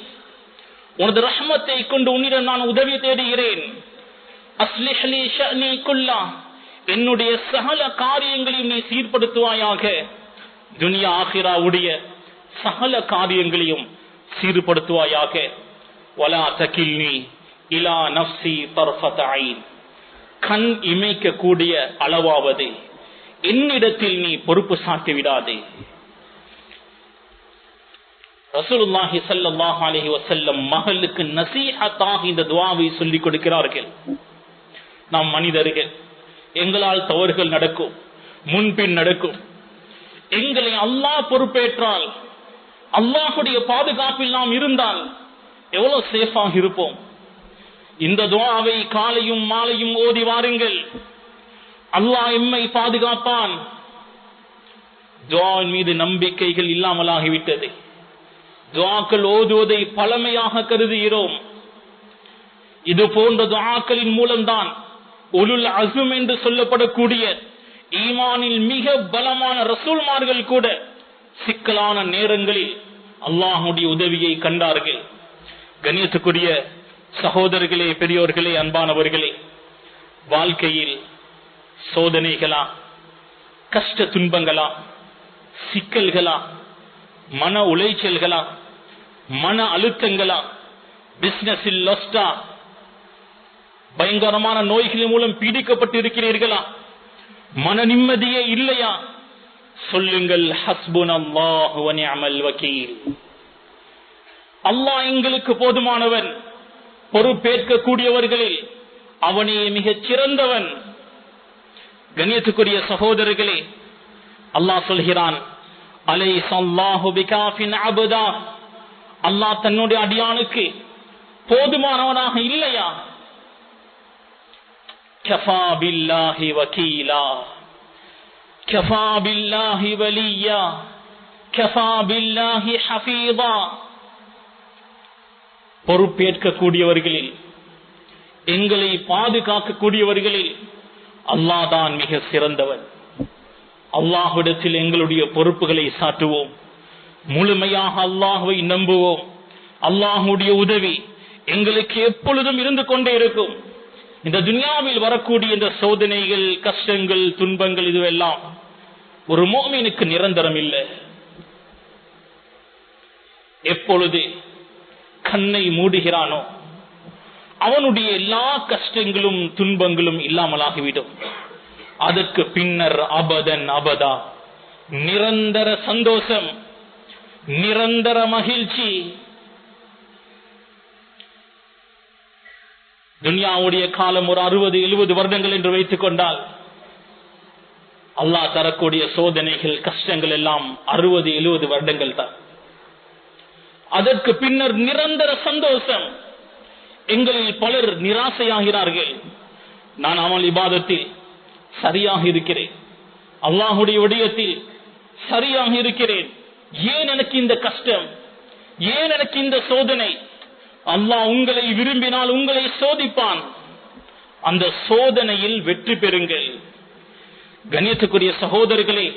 உனது ரஹ்மத்தை கொண்டு உன்னிடம் நான் உதவி தேடுகிறேன். அஸ்லிஹ் லி ஷஅனி குல்லஹ், என்னுடைய சகல காரியங்களையும் நீ சீர்படுத்துவாயாக. துனியா ஆகிராவுடைய சகல காரியங்களையும் சீர்படுத்துவாயாக. வலா தகில்னி இலா நஃப்ஸி தர்ஃபத ஐன், கண் இமைக்க கூடிய அளவாவது என்னிடத்தில் நீ பொறுப்பு சாட்டி விடாதே. ரசூலுல்லாஹி ஸல்லல்லாஹு அலைஹி வஸல்லம் மகளுக்கு நசீஹத்தாக இந்த துஆவை சொல்லிக் கொடுக்கிறார்கள். நாம் மனிதர்கள், எங்களால் தவறுகள் நடக்கும், முன்பின் நடக்கும். எங்களை அல்லாஹ் பொறுப்பேற்றால், அல்லாஹுடைய பாதுகாப்பில் நாம் இருந்தால் எவ்வளவு சேஃபாக இருப்போம். இந்த துஆவை காலையும் மாலையும் ஓதி வாருங்கள். அல்லாஹ் எம்மை பாதுகாப்பான். துஆவின் மீது நம்பிக்கைகள் இல்லாமலாகிவிட்டது. துஆக்கள் ஓதுவதை பழமையாக கருதுகிறோம். இது போன்ற துஆக்களின் மூலம்தான் உலுல் அஸ்ம் என்று சொல்லப்படக்கூடிய ஈமானில் மிக பலமான ரசூல்மார்கள் கூட சிக்கலான நேரங்களில் அல்லாஹ்வுடைய உதவியை கண்டார்கள். கண்ணியத்துக்குரிய சகோதரர்களே, பெரியோர்களே, அன்பானவர்களே, வாழ்க்கையில் சோதனைகளா, கஷ்ட துன்பங்களா, சிக்கல்களா, மன உளைச்சல்களா, மன அழுத்தங்களா, பிசினஸில் லொஸ்டா, பயங்கரமான நோய்களின் மூலம் பீடிக்கப்பட்டு இருக்கிறீர்களா, மன நிம்மதியே இல்லையா? சொல்லுங்கள், ஹஸ்புனல்லாஹு வ நிஅமல் வக்கீல். அல்லாஹ் எங்களுக்கு போதுமானவன், பொறுப்பேற்க கூடியவர்களில் அவனே மிகச் சிறந்தவன். கண்ணியத்துக்குரிய சகோதரர்களே, அல்லாஹ் சொல்கிறான், அலைஸல்லாஹு பிகாஃபின் அபதா, அல்லாஹ் தன்னுடைய அடியானுக்கு போதுமானவனாக இல்லையா? கஃபா பில்லாஹி வகீலா, கஃபா பில்லாஹி வலியா, கஃபா பில்லாஹி ஹஃபீதா. பொறுப்பேற்கக்கூடியவர்களில், எங்களை பாதுகாக்கக்கூடியவர்களில் அல்லாஹ் தான் மிக சிறந்தவன். அல்லாஹ்விடத்தில் எங்களுடைய பொறுப்புகளை சாட்டுவோம். முழுமையாக அல்லாஹ்வை நம்புவோம். அல்லாஹ்வுடைய உதவி எங்களுக்கு எப்பொழுதும் இருந்து கொண்டே இருக்கும். இந்த துன்யாவில் வரக்கூடிய இந்த சோதனைகள், கஷ்டங்கள், துன்பங்கள் இதுவெல்லாம் ஒரு முஃமினுக்கு நிரந்தரம் இல்லை. எப்பொழுது கண்ணை மூடுகிறானோ அவனுடைய எல்லா கஷ்டங்களும் துன்பங்களும் இல்லாமலாகிவிடும். அதற்கு பின்னர் அபதன் அபதா நிரந்தர சந்தோஷம், நிரந்தர மகிழ்ச்சி. துன்யாவுடைய காலம் ஒரு 60-70 வருடங்கள் என்று வைத்துக் கொண்டால், அல்லாஹ் தரக்கூடிய சோதனைகள், கஷ்டங்கள் எல்லாம் 60-70 வருடங்கள் தான். அதற்கு பின்னர் நிரந்தர சந்தோஷம். எங்களில் பலர் நிராசையாகிறார்கள். நான் அமல் இபாதத்தில் சரியாக இருக்கிறேன், அல்லாஹுடைய விடயத்தில் சரியாக இருக்கிறேன், ஏன் எனக்கு இந்த கஷ்டம், ஏன் எனக்கு இந்த சோதனை? அல்லாஹ் உங்களை விரும்பினால் உங்களை சோதிப்பான். அந்த சோதனையில் வெற்றி பெறுங்கள். கண்ணியத்துக்குரிய சகோதரர்களே,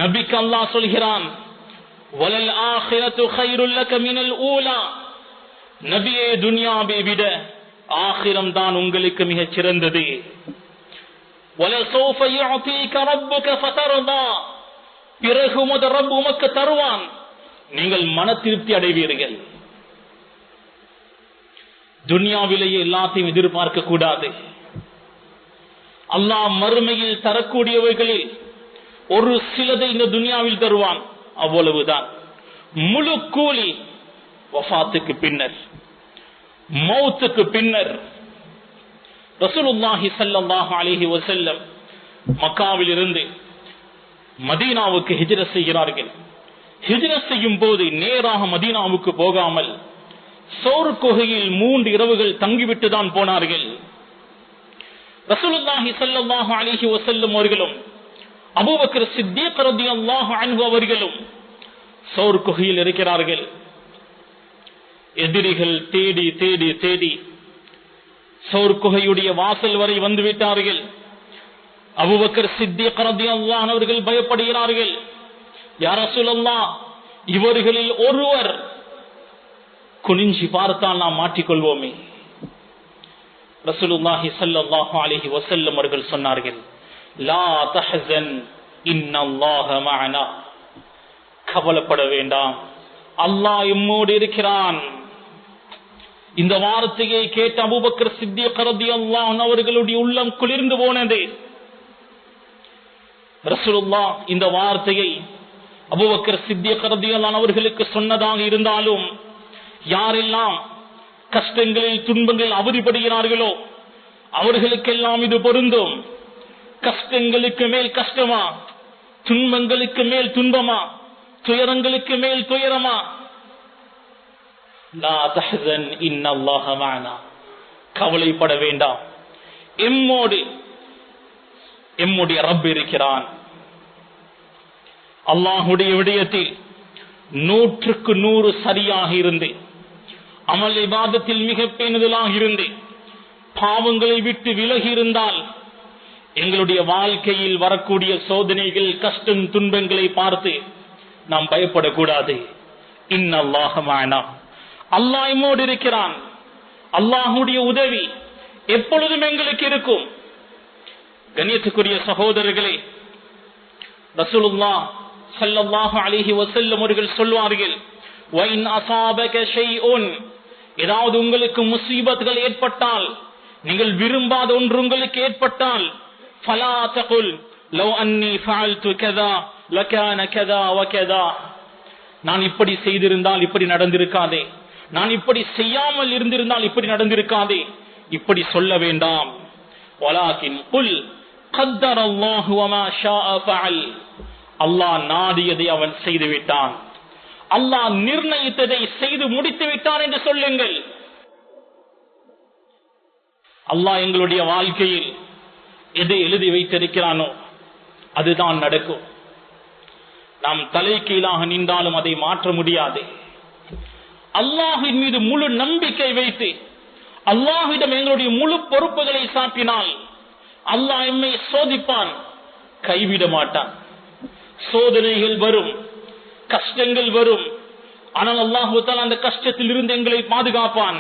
நபிக்கு அல்லாஹ் சொல்கிறான், வலல் ஆகிரத்து கைருல் லக மினல் ஊலா. நபியே, துன்யாவை விட ஆகிரம் தான் உங்களுக்கு மிகச் சிறந்தது. வலசௌஃப யுஅதீக ரப்புக ஃபதர்தா. பிறகு உமது ரப் உமக்கு தருவான், நீங்கள் மன திருப்தி அடைவீர்கள். துன்யாவிலேயே எல்லாத்தையும் எதிர்பார்க்க கூடாது. அல்லாஹ் மறுமையில் தரக்கூடியவைகளில் ஒரு சிலதை இந்த துன்யாவில் தருவான், அவ்வளவுதான். முழு கூலி வஃபாத்துக்கு பின்னர், மௌத்துக்கு பின்னர். ரசூலுல்லாஹி ஸல்லல்லாஹு அலைஹி வஸல்லம் மக்காவில் இருந்து மதீனாவுக்கு ஹிஜ்ரத் செய்கிறார்கள். ஹிஜ்ரத் செய்யும் போது நேராக மதீனாவுக்கு போகாமல் சௌர் குகையில் 3 இரவுகள் தங்கிவிட்டு தான் போனார்கள். ரசூலுல்லாஹி ஸல்லல்லாஹு அலைஹி வஸல்லம் அவர்களும் அபூபக்கர் சித்தீக் ரலியல்லாஹு அன்ஹு அவர்களும் சௌர் குகையில் இருக்கிறார்கள். எதிரிகள் தேடி தேடி தேடி சௌர் குகையுடைய வாசல் வரை வந்து விட்டார்கள். அபூபக்கர் சித்தீக் ரலியல்லாஹு அன்ஹு அவர்கள் பயப்படுகிறார்கள். யா ரசூலல்லாஹ், இவர்களில் ஒருவர் குனிஞ்சி பார்த்தால் நாம் மாட்டிக்கொள்வோமே. ரசூலுல்லாஹி ஸல்லல்லாஹு அலைஹி வஸல்லம் அவர்கள் சொன்னார்கள், லா தஹஸன் இன்னல்லாஹ மஅனா. கவலைப்பட வேண்டாம், அல்லாஹ் எம்மோடு இருக்கிறான். இந்த வார்த்தையை கேட்ட அபூபக்கர் சித்தீக் ரலியல்லாஹு அன்ஹு அவர்களுடைய உள்ளம் குளிர்ந்து போனது. ரசூலுல்லாஹ் இந்த வார்த்தையை அபூபக்கர் சித்தீக் ரலியல்லாஹு அன்ஹு அவர்களுக்கு சொன்னதாக இருந்தாலும், யாரெல்லாம் கஷ்டங்களில் துன்பங்கள் அவதிப்படுகிறார்களோ அவர்களுக்கெல்லாம் இது பொருந்தும். கஷ்டங்களுக்கு மேல் கஷ்டமா, துன்பங்களுக்கு மேல் துன்பமா, துயரங்களுக்கு மேல் துயரமா? லா தஹஸன் இன்னல்லாஹ மஅனா. கவலைப்பட வேண்டாம், எம்முடைய ரப் இருக்கிறான். அல்லாஹ்வுடைய விடயத்தில் 100க்கு 100 சரியாக இருந்து, அமல் இபாதத்தில் மிக பேணுதலாக இருந்து, பாவங்களை விட்டு விலகி இருந்தால் எங்களுடைய வாழ்க்கையில் வரக்கூடிய சோதனைகள், கஷ்டம், துன்பங்களை பார்த்து நாம் பயப்படக்கூடாது. இன்னல்லாஹ மஅனா. அல்லாஹ் எம்மோடு இருக்கிறான். அல்லாஹ்வுடைய உதவி எப்பொழுதும் எங்களுக்கு இருக்கும். கண்ணியத்துக்குரிய சகோதரர்களே, ரசூலுல்லாஹ் ஸல்லல்லாஹு அலைஹி வஸல்லம் அவர்கள் சொல்வார்கள், வைன் அஸாபக ஷைஉன். ஏதாவது உங்களுக்கு முசீபத்துகள் ஏற்பட்டால், நீங்கள் விரும்பாத ஒன்று உங்களுக்கு ஏற்பட்டால், ஃபலா தகுல் லவ் அன்னி ஃபஅல்து கதா லகான கதா வகதா. நான் இப்படி செய்திருந்தால் இப்படி நடந்திருக்காதே, நான் இப்படி செய்யாமல் இருந்திருந்தால் இப்படி நடந்திருக்காதே, இப்படி சொல்ல வேண்டாம். வலாகின் குல் கத்தரல்லாஹு வமா ஷாஅ ஃபஅல். அல்லாஹ் நாடியதை அவன் செய்து விட்டான். அல்லாஹ் நிர்ணயித்ததை செய்து முடித்து விட்டான் என்று சொல்லுங்கள். அல்லாஹ் எங்களுடைய வாழ்க்கையில் எதை எழுதி வைத்திருக்கிறானோ அதுதான் நடக்கும். நாம் தலைகீழாக நின்றாலும் அதை மாற்ற முடியாது. அல்லாஹ்வின் மீது முழு நம்பிக்கை வைத்து அல்லாஹ்விடம் எங்களுடைய முழு பொறுப்புகளை சாட்டினால் அல்லாஹ் எம்மை சோதிப்பான், கைவிட மாட்டான். சோதனைகள் வரும், கஷ்டங்கள் வரும். ஆனால் அல்லாஹ் தஆலா அந்த கஷ்டத்தில் இருந்து எங்களை பாதுகாப்பான்,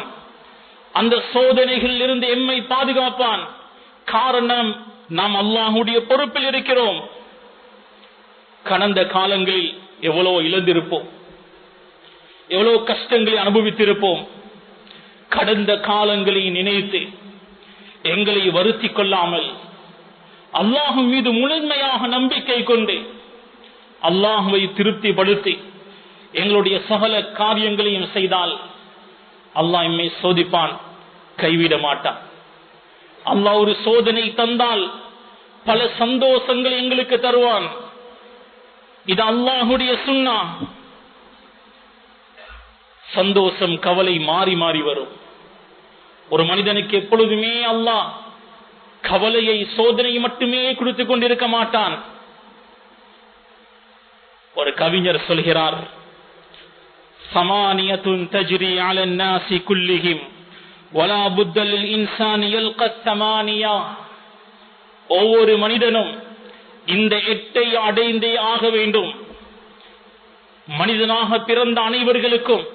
அந்த சோதனைகளில் இருந்து எம்மை பாதுகாப்பான். காரணம், நாம் அல்லாஹ்வுடைய பொறுப்பில் இருக்கிறோம். கடந்த காலங்களில் எவ்வளவு இழந்திருப்போம், எவ்வளவு கஷ்டங்களை அனுபவித்திருப்போம். கடந்த காலங்களை நினைத்து எங்களை வருத்திக் கொள்ளாமல் அல்லாஹ் மீது முழுமையாக நம்பிக்கை கொண்டு அல்லாஹ்வை திருப்திப்படுத்தி எங்களுடைய சகல காரியங்களையும் செய்தால் அல்லாஹ் எம்மை சோதிப்பான், கைவிட மாட்டான். அல்லாஹ் ஒரு சோதனை தந்தால் பல சந்தோஷங்களை எங்களுக்கு தருவான். இது அல்லாஹ்வுடைய சுன்னா. சந்தோஷம் கவலை மாறி மாறி வரும். ஒரு மனிதனுக்கு எப்பொழுதுமே அல்லாஹ் கவலையை சோதனையை மட்டுமே கொடுத்து கொண்டிருக்க மாட்டான். ஒரு கவிஞர் சொல்கிறார், சமானியத்துன் தஜ்ரி அலன் நாஸி குல்லிஹிம் வலா புத்த லில் இன்சானி யல்கா ஸமானியா. ஒவ்வொரு மனிதனும் இந்த 8ஐ அடைந்தே ஆக வேண்டும். மனிதனாக பிறந்த அனைவர்களுக்கும்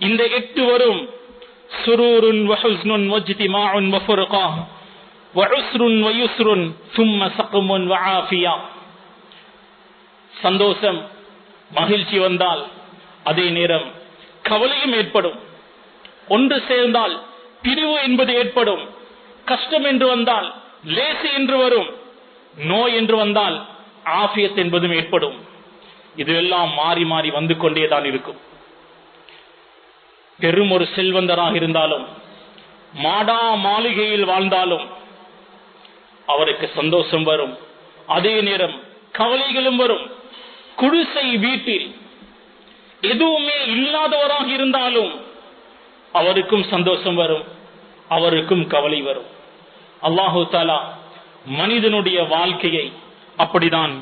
இந்த 8 வரும். சுரூருன் வஹுஸ்னுன் வஜ்திமாஉன் வஃபுர்கா வஉஸ்ருன் வயுஸ்ருன் ثم சக்முன் வஆஃபியா. சந்தோஷம், மகிழ்ச்சி வந்தால் அதே நேரம் கவலையும் ஏற்படும். ஒன்று சேர்ந்தால் பிரிவு என்பது ஏற்படும். கஷ்டம் என்று வந்தால் லேசு என்று வரும். நோய் என்று வந்தால் ஆஃபியத் என்பதும் ஏற்படும். இதுவெல்லாம் மாறி மாறி வந்து கொண்டேதான் இருக்கும். பெரும் ஒரு செல்வந்தராக இருந்தாலும், மாடா மாளிகையில் வாழ்ந்தாலும் அவருக்கு சந்தோஷம் வரும், அதே நேரம் கவலைகளும் வரும். குடிசை வீட்டில் எதுவுமே இல்லாதவராக இருந்தாலும் அவருக்கும் சந்தோஷம் வரும், அவருக்கும் கவலை வரும். அல்லாஹு தஆலா மனிதனுடைய வாழ்க்கையை அப்படிதான்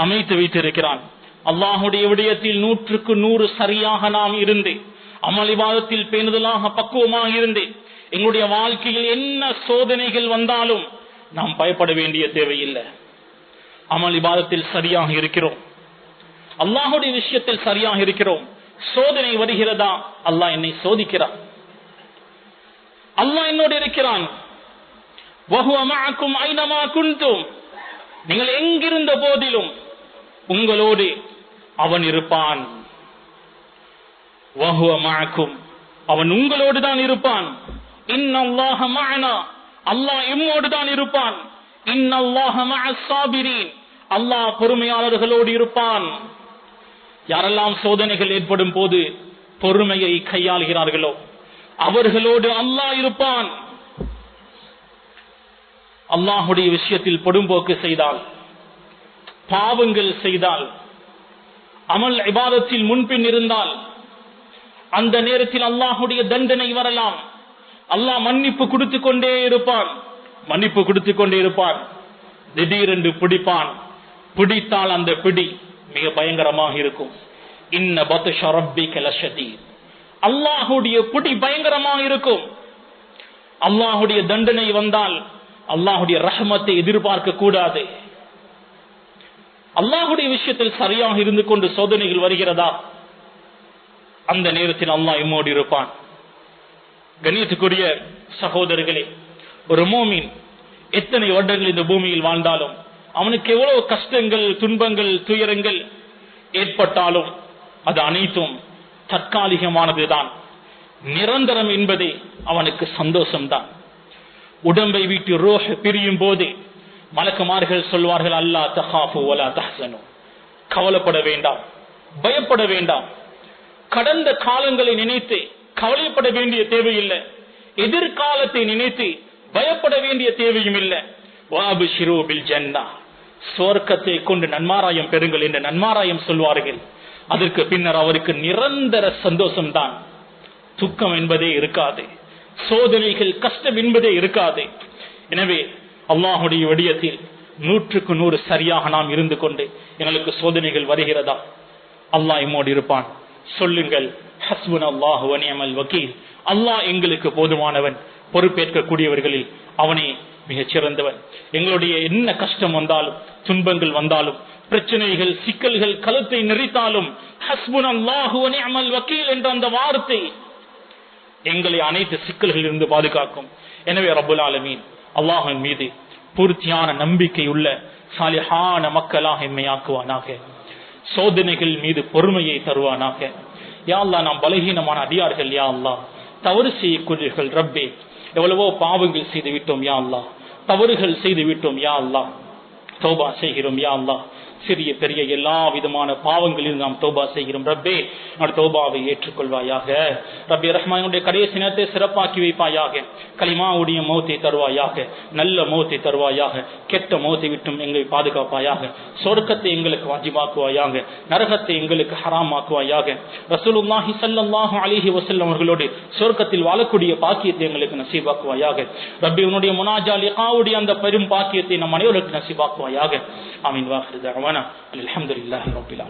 அமைத்து வைத்திருக்கிறான். அல்லாஹுடைய விடயத்தில் 100க்கு 100 சரியாக நாம் இருந்து, அமல் இபாதத்தில் பேணுதலாக பக்குவமாக இருந்து, எங்களுடைய வாழ்க்கையில் என்ன சோதனைகள் வந்தாலும் நாம் பயப்பட வேண்டிய தேவையில்லை. அமல் இபாதத்தில் சரியாக இருக்கிறோம், அல்லாஹுடைய விஷயத்தில் சரியாக இருக்கிறோம். சோதனை வருகிறதா, அல்லாஹ் என்னை சோதிக்கிறான், அல்லாஹ் என்னோடு இருக்கிறான். வஹுவ மஅக்கும் ஐனமா குன்தும். நீங்கள் எங்கிருந்த போதிலும் உங்களோடு அவன் இருப்பான். வஹுவ மஅக்கும், அவன் உங்களோடு தான் இருப்பான். இன்னல்லாஹ மஅனா, அல்லாஹ் எம்மோடு தான் இருப்பான். இன்னல்லாஹ மஅஸ் ஸாபிரீன், அல்லாஹ் பொறுமையாளர்களோடு இருப்பான். யாரெல்லாம் சோதனைகள் ஏற்படும் போது பொறுமையை கையாளுகிறார்களோ அவர்களோடு அல்லாஹ் இருப்பான். அல்லாஹுடைய விஷயத்தில் பொடும்போக்கு செய்தால், பாவங்கள் செய்தால், அமல் இபாதத்தில் முன்பின் இருந்தால் அந்த நேரத்தில் அல்லாஹுடைய தண்டனை வரலாம். அல்லாஹ் மன்னிப்பு கொடுத்து கொண்டே இருப்பான், மன்னிப்பு கொடுத்து கொண்டே இருப்பான். திடீரென்று பிடிப்பான். பிடித்தால் அந்த பிடி மிக பயங்கரமாக இருக்கும். இன்ன பத்ஷ ரப்பிக லஷதீத், அல்லாஹுடைய பிடி பயங்கரமாக இருக்கும். அல்லாஹுடைய தண்டனை வந்தால் அல்லாஹுடைய ரஹ்மத்தை எதிர்பார்க்க கூடாது. அல்லாஹுடைய விஷயத்தில் சரியாக இருந்து கொண்டு சோதனைகள் வருகிறதா, அந்த நேரத்தில் அல்லாஹ் எம்மோடு இருப்பான். கண்ணியத்துக்குரிய சகோதரர்களே, ஒரு மோமின் எத்தனை வருடங்கள் இந்த பூமியில் வாழ்ந்தாலும், அவனுக்கு எவ்வளவு கஷ்டங்கள், துன்பங்கள், துயரங்கள் ஏற்பட்டாலும் அது அனைத்தும் தற்காலிகமானதுதான். நிரந்தரம் என்பதே அவனுக்கு சந்தோஷம்தான். உடம்பை விட்டு ரூஹ் பிரியும் போது மலக்குமார்கள் சொல்வார்கள், அல்லா தஹாஃபு வலா தஹ்சனு, கவலைப்பட வேண்டாம், பயப்பட வேண்டாம். கடந்த காலங்களை நினைத்து கவலைப்பட வேண்டிய தேவையில்லை, எதிர்காலத்தை நினைத்து பயப்பட வேண்டிய தேவையும் இல்லை. வாபிஷிரு பில் ஜன்னah, சுவர்க்கத்தை கொண்டு நன்மாராயம் பெறுங்கள் என்று நன்மாராயம் சொல்வார்கள். அதற்கு பின்னர் அவருக்கு நிரந்தர சந்தோஷம்தான். துக்கம் என்பதே இருக்காது, சோதனைகள் கஷ்டம் என்பதே இருக்காது. எனவே அல்லாஹுடைய விடயத்தில் 100க்கு 100 சரியாக நாம் இருந்து கொண்டு எங்களுக்கு சோதனைகள் வருகிறதா, அல்லாஹ் எம்மோடு இருப்பான் சொல்லுங்கள். ஹஸ்புனல்லாஹு வ நிஅமல் வக்கீல். அல்லாஹ் எங்களுக்கு போதுமானவன், பொறுப்பேற்கக்கூடியவர்களில் அவனே மிகச் சிறந்தவன். எங்களுடைய என்ன கஷ்டம் வந்தாலும், துன்பங்கள் வந்தாலும், பிரச்சனைகள், சிக்கல்கள் கழுத்தை நெறித்தாலும் ஹஸ்புனல்லாஹு வ நிஅமல் வக்கீல் என்ற அந்த வார்த்தை எங்களை அனைத்து சிக்கல்களில் இருந்து பாதுகாக்கும். எனவே ரப்புல் ஆலமீன் அல்லாஹ்வின் மீது பூர்த்தியான நம்பிக்கை உள்ள சாலிஹான மக்களாக எம்மை ஆக்குவானாக. சோதனைகள் மீது பொறுமையை தருவானாக. யா அல்லாஹ், நாம் பலகீனமான அடியார்கள். யா அல்லாஹ், தவறு செய்யக்கூடியவர்கள். ரப்பே, எவ்வளவோ பாவங்கள் செய்து விட்டோம். யா அல்லாஹ், தவறுகள் செய்து விட்டோம். யா அல்லாஹ், தௌபா செய்கிறோம். யா அல்லாஹ், சிறிய பெரிய எல்லா விதமான பாவங்களில் நாம் தௌபா செய்கிறோம். ரப்பே, நம்முடைய தௌபாவை ஏற்றுக்கொள்வாயாக. ரப்பே ரஹ்மானுடைய கடைசி நேரத்தை சிறப்பாக்கி வைப்பாயாக. கலிமாவுடைய மௌத்தை தருவாயாக, நல்ல மௌத்தை தருவாயாக. கெட்ட மௌத்தை விட்டும் எங்களை பாதுகாப்பாயாக. சொர்க்கத்தை எங்களுக்கு வாஜிபாக்குவாயாக, நரகத்தை எங்களுக்கு ஹராமாக்குவாயாக. ரசூலுல்லாஹி ஸல்லல்லாஹு அலைஹி வஸல்லம் அவர்களோடு சொர்க்கத்தில் வாழக்கூடிய பாக்கியத்தை எங்களுக்கு நசீபாக்குவாயாக. ரப்பே, உன்னுடைய முனாஜா லிகாவுடைய அந்த பெரும் பாக்கியத்தை நம் அனைவருக்கு நசீபாக்குவாயாக. ஆமீன். வாஹிரு தஅவானா அல்ஹம்துலில்லாஹி ரப்பில் ஆலமீன்.